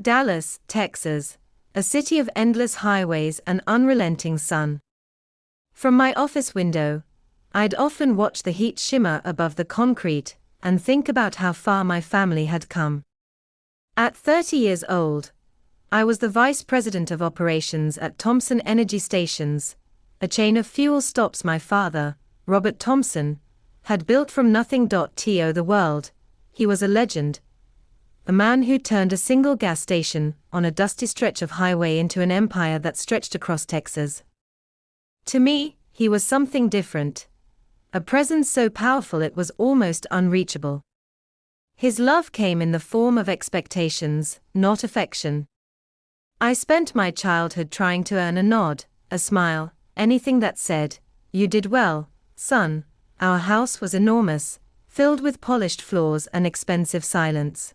Dallas, Texas, a city of endless highways and unrelenting sun. From my office window, I'd often watch the heat shimmer above the concrete and think about how far my family had come. At 30 years old, I was the vice president of operations at Thompson Energy Stations, a chain of fuel stops my father, Robert Thompson, had built from nothing. To the world, he was a legend. A man who turned a single gas station on a dusty stretch of highway into an empire that stretched across Texas. To me, he was something different. A presence so powerful it was almost unreachable. His love came in the form of expectations, not affection. I spent my childhood trying to earn a nod, a smile, anything that said, "You did well, son." Our house was enormous, filled with polished floors and expensive silence.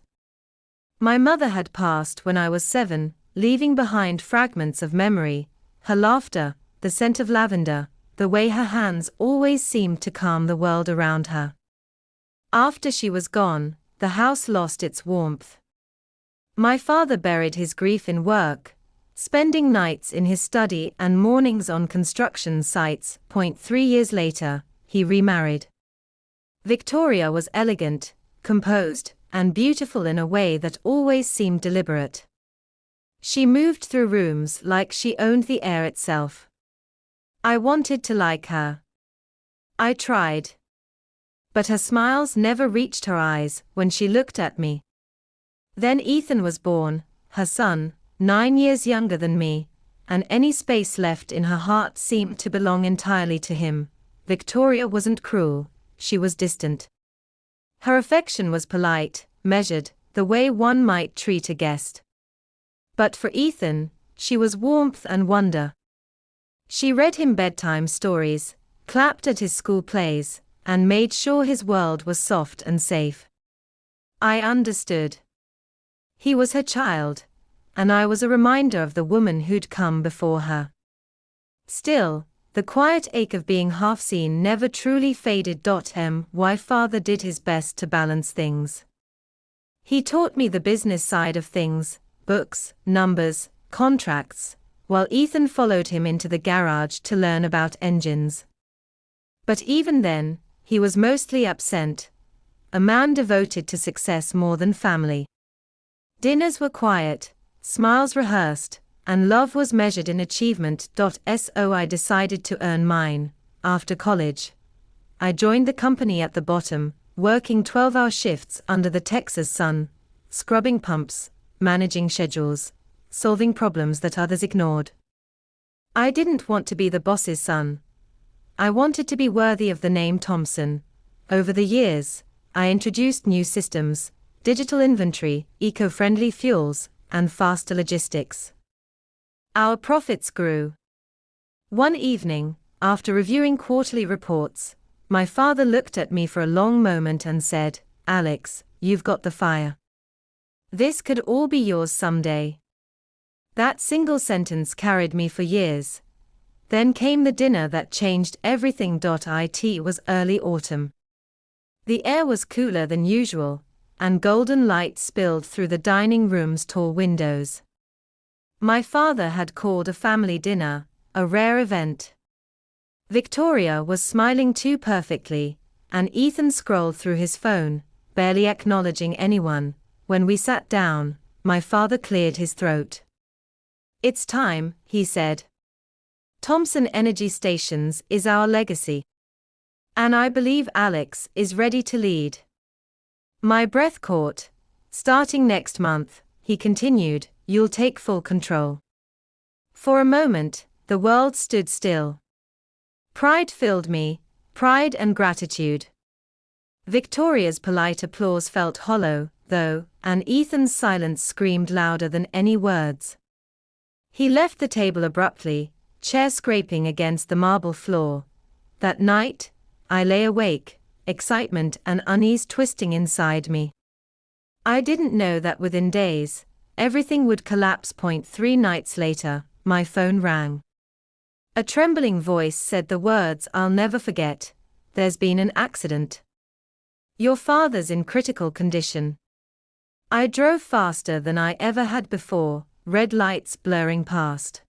My mother had passed when I was 7, leaving behind fragments of memory, her laughter, the scent of lavender, the way her hands always seemed to calm the world around her. After she was gone, the house lost its warmth. My father buried his grief in work, spending nights in his study and mornings on construction sites. 3 years later, he remarried. Victoria was elegant, composed, and beautiful in a way that always seemed deliberate. She moved through rooms like she owned the air itself. I wanted to like her. I tried. But her smiles never reached her eyes when she looked at me. Then Ethan was born, her son, 9 years younger than me, and any space left in her heart seemed to belong entirely to him. Victoria wasn't cruel, she was distant. Her affection was polite, measured, the way one might treat a guest. But for Ethan, she was warmth and wonder. She read him bedtime stories, clapped at his school plays, and made sure his world was soft and safe. I understood. He was her child, and I was a reminder of the woman who'd come before her. Still, the quiet ache of being half seen never truly faded. My father did his best to balance things. He taught me the business side of things, books, numbers, contracts, while Ethan followed him into the garage to learn about engines. But even then, he was mostly absent, a man devoted to success more than family. Dinners were quiet, smiles rehearsed, and love was measured in achievement. So I decided to earn mine. After college, I joined the company at the bottom, working 12-hour shifts under the Texas sun, scrubbing pumps, managing schedules, solving problems that others ignored. I didn't want to be the boss's son. I wanted to be worthy of the name Thompson. Over the years, I introduced new systems, digital inventory, eco-friendly fuels, and faster logistics. Our profits grew. One evening, after reviewing quarterly reports, my father looked at me for a long moment and said, "Alex, you've got the fire. This could all be yours someday." That single sentence carried me for years. Then came the dinner that changed everything. It was early autumn. The air was cooler than usual, and golden light spilled through the dining room's tall windows. My father had called a family dinner, a rare event. Victoria was smiling too perfectly, and Ethan scrolled through his phone, barely acknowledging anyone. When we sat down, my father cleared his throat. "It's time," he said. "Thompson Energy Stations is our legacy. And I believe Alex is ready to lead." My breath caught. "Starting next month," he continued, "you'll take full control." For a moment, the world stood still. Pride filled me, pride and gratitude. Victoria's polite applause felt hollow, though, and Ethan's silence screamed louder than any words. He left the table abruptly, chair scraping against the marble floor. That night, I lay awake, excitement and unease twisting inside me. I didn't know that within days, everything would collapse. 3 nights later, my phone rang. A trembling voice said the words I'll never forget: "There's been an accident. Your father's in critical condition." I drove faster than I ever had before, red lights blurring past.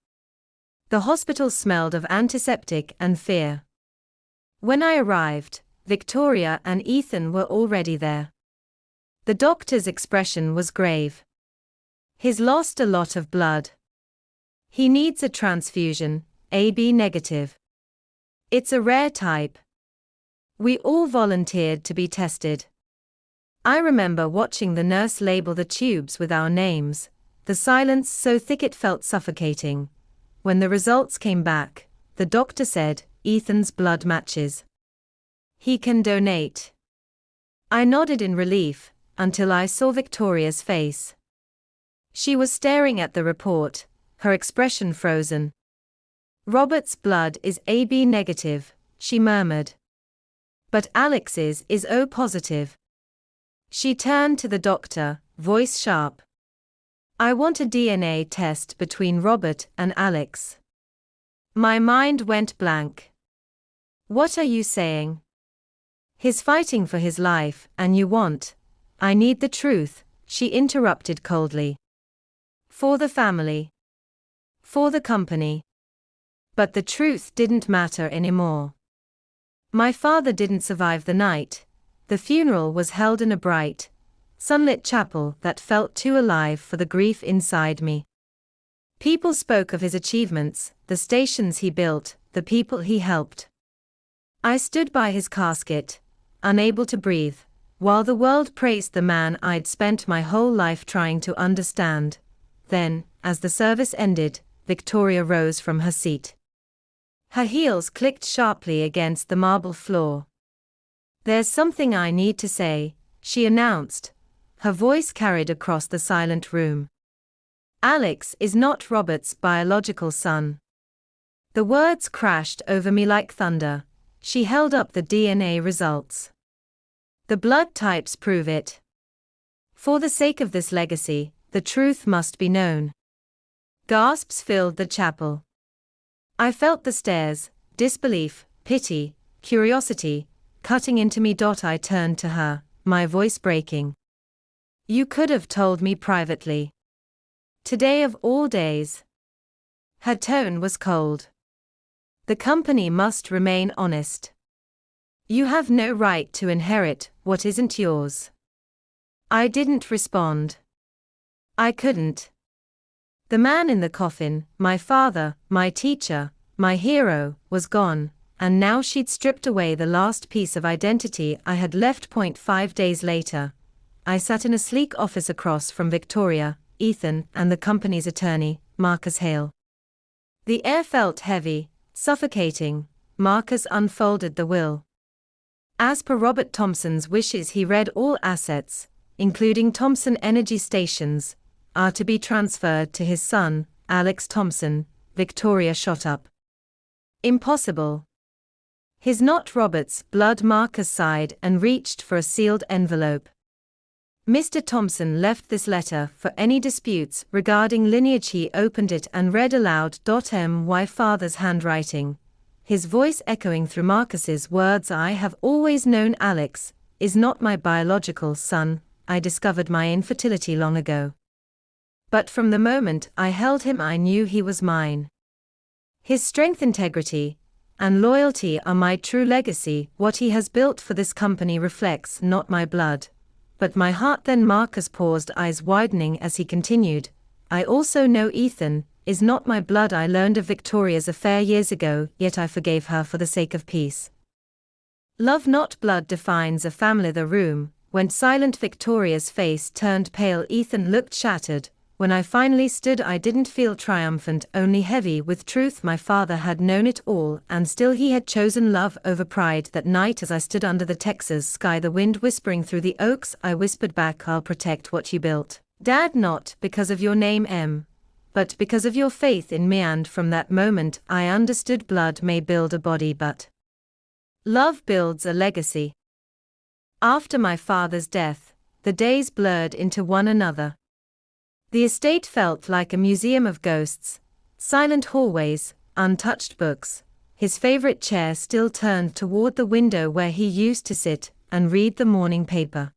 The hospital smelled of antiseptic and fear. When I arrived, Victoria and Ethan were already there. The doctor's expression was grave. He's lost a lot of blood. He needs a transfusion, AB negative. It's a rare type. We all volunteered to be tested. I remember watching the nurse label the tubes with our names, the silence so thick it felt suffocating. When the results came back, the doctor said, "Ethan's blood matches. He can donate." I nodded in relief, until I saw Victoria's face. She was staring at the report, her expression frozen. "Robert's blood is AB negative," she murmured. "But Alex's is O positive." She turned to the doctor, voice sharp. "I want a DNA test between Robert and Alex." My mind went blank. "What are you saying? He's fighting for his life, and you want—" "I need the truth," she interrupted coldly. "For the family. For the company." But the truth didn't matter anymore. My father didn't survive the night. The funeral was held in a bright, sunlit chapel that felt too alive for the grief inside me. People spoke of his achievements, the stations he built, the people he helped. I stood by his casket, unable to breathe, while the world praised the man I'd spent my whole life trying to understand. Then, as the service ended, Victoria rose from her seat. Her heels clicked sharply against the marble floor. "There's something I need to say," she announced. Her voice carried across the silent room. "Alex is not Robert's biological son." The words crashed over me like thunder. She held up the DNA results. "The blood types prove it. For the sake of this legacy, the truth must be known." Gasps filled the chapel. I felt the stares, disbelief, pity, curiosity, cutting into me. I turned to her, my voice breaking. "You could have told me privately. Today of all days." Her tone was cold. "The company must remain honest. You have no right to inherit what isn't yours." I didn't respond. I couldn't. The man in the coffin, my father, my teacher, my hero, was gone, and now she'd stripped away the last piece of identity I had left. 5 days later, I sat in a sleek office across from Victoria, Ethan, and the company's attorney, Marcus Hale. The air felt heavy, suffocating. Marcus unfolded the will. As per Robert Thompson's wishes, he read all assets, including Thompson Energy Stations, are to be transferred to his son, Alex Thompson. Victoria shot up. "Impossible. He's not Robert's blood." Marcus sighed and reached for a sealed envelope. "Mr. Thompson left this letter for any disputes regarding lineage." He opened it and read aloud. My father's handwriting, his voice echoing through Marcus's words. "I have always known Alex is not my biological son. I discovered my infertility long ago. But from the moment I held him, I knew he was mine. His strength, integrity, and loyalty are my true legacy. What he has built for this company reflects not my blood, but my heart." Then Marcus paused, eyes widening as he continued, "I also know Ethan is not my blood. I learned of Victoria's affair years ago, yet I forgave her for the sake of peace. Love, not blood, defines a family." The room went silent. Victoria's face turned pale. Ethan looked shattered. When I finally stood, I didn't feel triumphant, only heavy with truth. My father had known it all, and still he had chosen love over pride. That night, as I stood under the Texas sky, the wind whispering through the oaks, I whispered back, "I'll protect what you built, Dad, not because of your name M, but because of your faith in me." And from that moment, I understood blood may build a body, but love builds a legacy. After my father's death, the days blurred into one another. The estate felt like a museum of ghosts, silent hallways, untouched books. His favorite chair still turned toward the window where he used to sit and read the morning paper.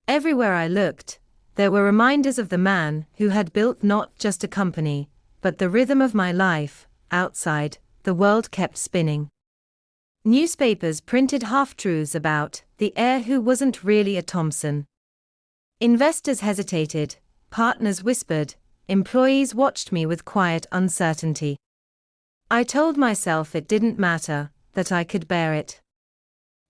Everywhere I looked, there were reminders of the man who had built not just a company, but the rhythm of my life. Outside, the world kept spinning. Newspapers printed half-truths about the heir who wasn't really a Thompson. Investors hesitated, partners whispered, employees watched me with quiet uncertainty. I told myself it didn't matter, that I could bear it.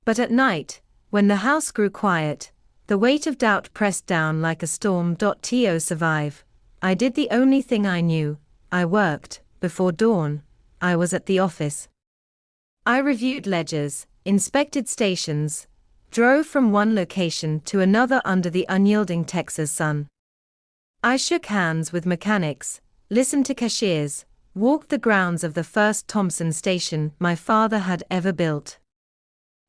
But at night, when the house grew quiet, the weight of doubt pressed down like a storm. To survive, I did the only thing I knew. I worked. Before dawn, I was at the office. I reviewed ledgers, inspected stations, drove from one location to another under the unyielding Texas sun. I shook hands with mechanics, listened to cashiers, walked the grounds of the first Thompson station my father had ever built.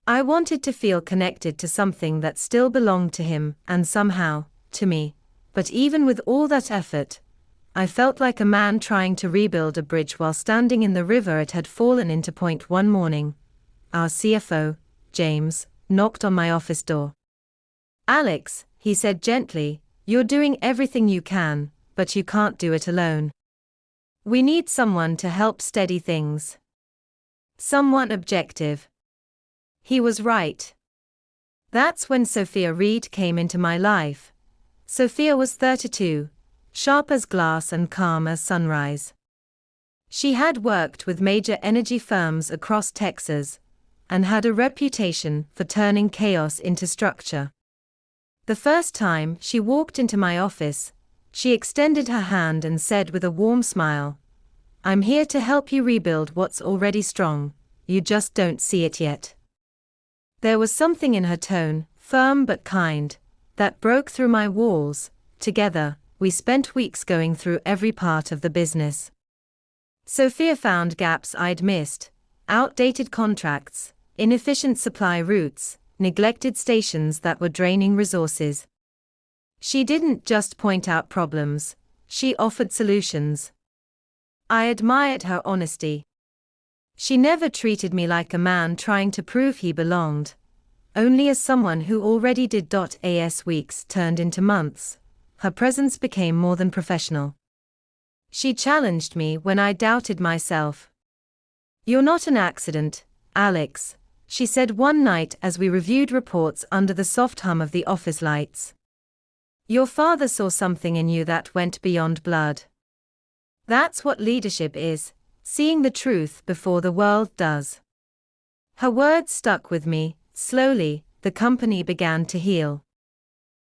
I wanted to feel connected to something that still belonged to him and somehow, to me. But even with all that effort, I felt like a man trying to rebuild a bridge while standing in the river it had fallen into. One morning, our CFO, James, knocked on my office door. "Alex," he said gently, "you're doing everything you can, but you can't do it alone. We need someone to help steady things. Someone objective." He was right. That's when Sophia Reed came into my life. Sophia was 32, sharp as glass and calm as sunrise. She had worked with major energy firms across Texas, and had a reputation for turning chaos into structure. The first time she walked into my office, she extended her hand and said with a warm smile, "I'm here to help you rebuild what's already strong, you just don't see it yet." There was something in her tone, firm but kind, that broke through my walls. Together, we spent weeks going through every part of the business. Sophia found gaps I'd missed, outdated contracts, inefficient supply routes, neglected stations that were draining resources. She didn't just point out problems, she offered solutions. I admired her honesty. She never treated me like a man trying to prove he belonged, only as someone who already did. As weeks turned into months, her presence became more than professional. She challenged me when I doubted myself. "You're not an accident, Alex," she said one night as we reviewed reports under the soft hum of the office lights. "Your father saw something in you that went beyond blood. That's what leadership is, seeing the truth before the world does." Her words stuck with me. Slowly, the company began to heal.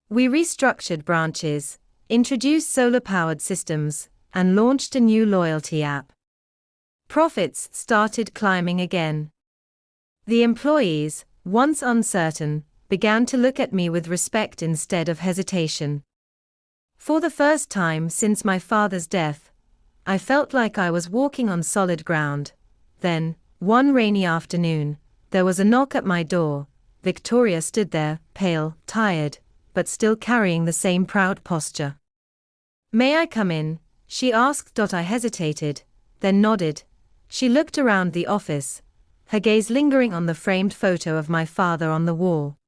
We restructured branches, introduced solar-powered systems, and launched a new loyalty app. Profits started climbing again. The employees, once uncertain, began to look at me with respect instead of hesitation. For the first time since my father's death, I felt like I was walking on solid ground. Then, one rainy afternoon, there was a knock at my door. Victoria stood there, pale, tired, but still carrying the same proud posture. "May I come in?" she asked. I hesitated, then nodded. She looked around the office, her gaze lingering on the framed photo of my father on the wall.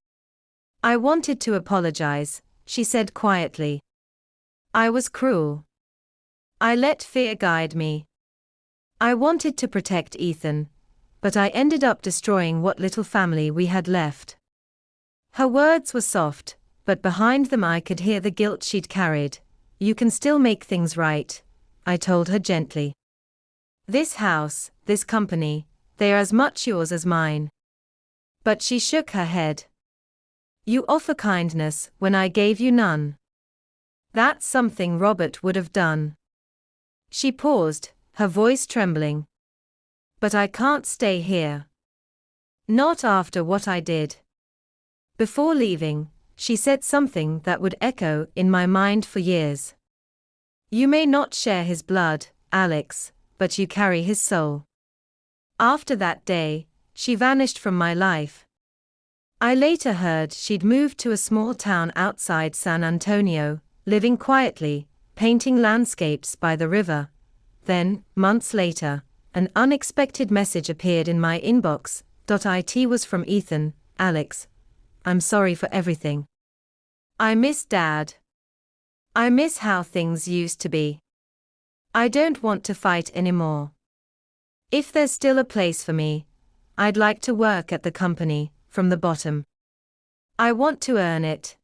"I wanted to apologize," she said quietly. "I was cruel. I let fear guide me. I wanted to protect Ethan, but I ended up destroying what little family we had left." Her words were soft, but behind them I could hear the guilt she'd carried. "You can still make things right," I told her gently. "This house, this company, they are as much yours as mine." But she shook her head. "You offer kindness when I gave you none. That's something Robert would have done." She paused, her voice trembling. "But I can't stay here. Not after what I did." Before leaving, she said something that would echo in my mind for years. "You may not share his blood, Alex, but you carry his soul." After that day, she vanished from my life. I later heard she'd moved to a small town outside San Antonio, living quietly, painting landscapes by the river. Then, months later, an unexpected message appeared in my inbox. It was from Ethan. "Alex, I'm sorry for everything. I miss Dad. I miss how things used to be. I don't want to fight anymore. If there's still a place for me, I'd like to work at the company, from the bottom. I want to earn it.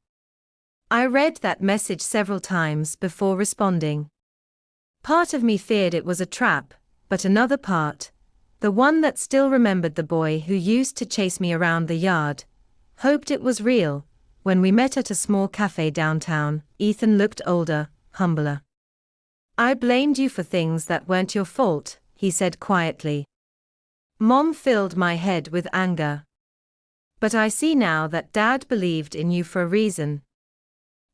I read that message several times before responding. Part of me feared it was a trap, but another part, the one that still remembered the boy who used to chase me around the yard, hoped it was real. When we met at a small cafe downtown, Ethan looked older, humbler. I blamed you for things that weren't your fault, he said quietly. Mom filled my head with anger. But I see now that Dad believed in you for a reason.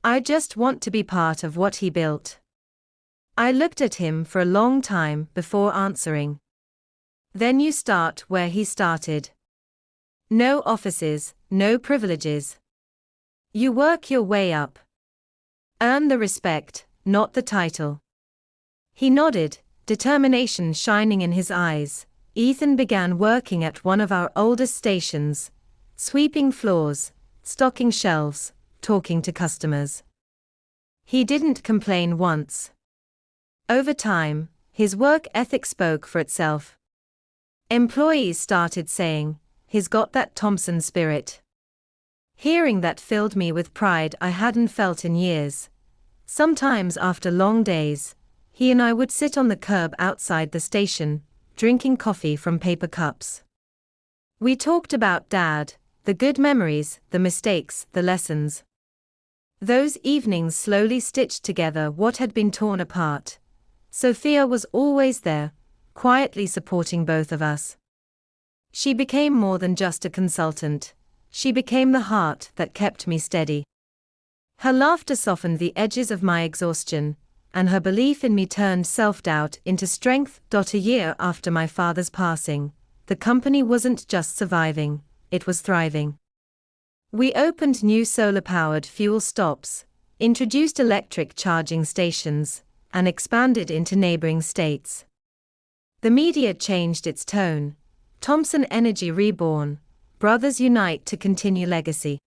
I just want to be part of what he built. I looked at him for a long time before answering. Then you start where he started. No offices, no privileges. You work your way up. Earn the respect, not the title. He nodded, determination shining in his eyes. Ethan began working at one of our oldest stations, sweeping floors, stocking shelves, talking to customers. He didn't complain once. Over time, his work ethic spoke for itself. Employees started saying, "He's got that Thompson spirit." Hearing that filled me with pride I hadn't felt in years. Sometimes after long days, he and I would sit on the curb outside the station, drinking coffee from paper cups. We talked about Dad, the good memories, the mistakes, the lessons. Those evenings slowly stitched together what had been torn apart. Sophia was always there, quietly supporting both of us. She became more than just a consultant. She became the heart that kept me steady. Her laughter softened the edges of my exhaustion, and her belief in me turned self-doubt into strength. A year after my father's passing, the company wasn't just surviving, it was thriving. We opened new solar-powered fuel stops, introduced electric charging stations, and expanded into neighboring states. The media changed its tone. Thompson Energy reborn, brothers unite to continue legacy.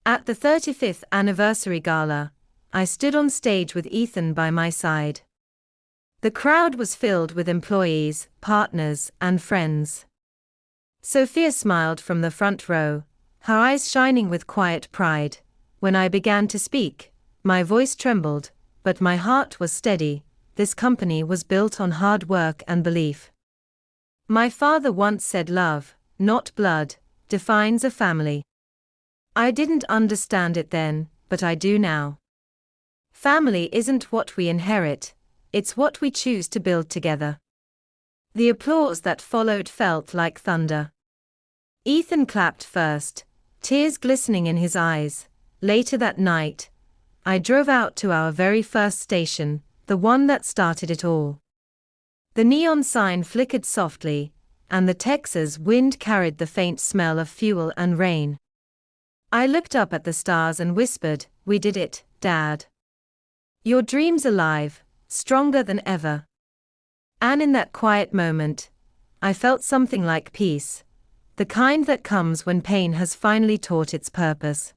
At the 35th anniversary gala, I stood on stage with Ethan by my side. The crowd was filled with employees, partners, and friends. Sophia smiled from the front row, her eyes shining with quiet pride. When I began to speak, my voice trembled, but my heart was steady. This company was built on hard work and belief. My father once said love, not blood, defines a family. I didn't understand it then, but I do now. Family isn't what we inherit, it's what we choose to build together. The applause that followed felt like thunder. Ethan clapped first, tears glistening in his eyes. Later that night, I drove out to our very first station, the one that started it all. The neon sign flickered softly, and the Texas wind carried the faint smell of fuel and rain. I looked up at the stars and whispered, "We did it, Dad. Your dream's alive, stronger than ever." And in that quiet moment, I felt something like peace, the kind that comes when pain has finally taught its purpose.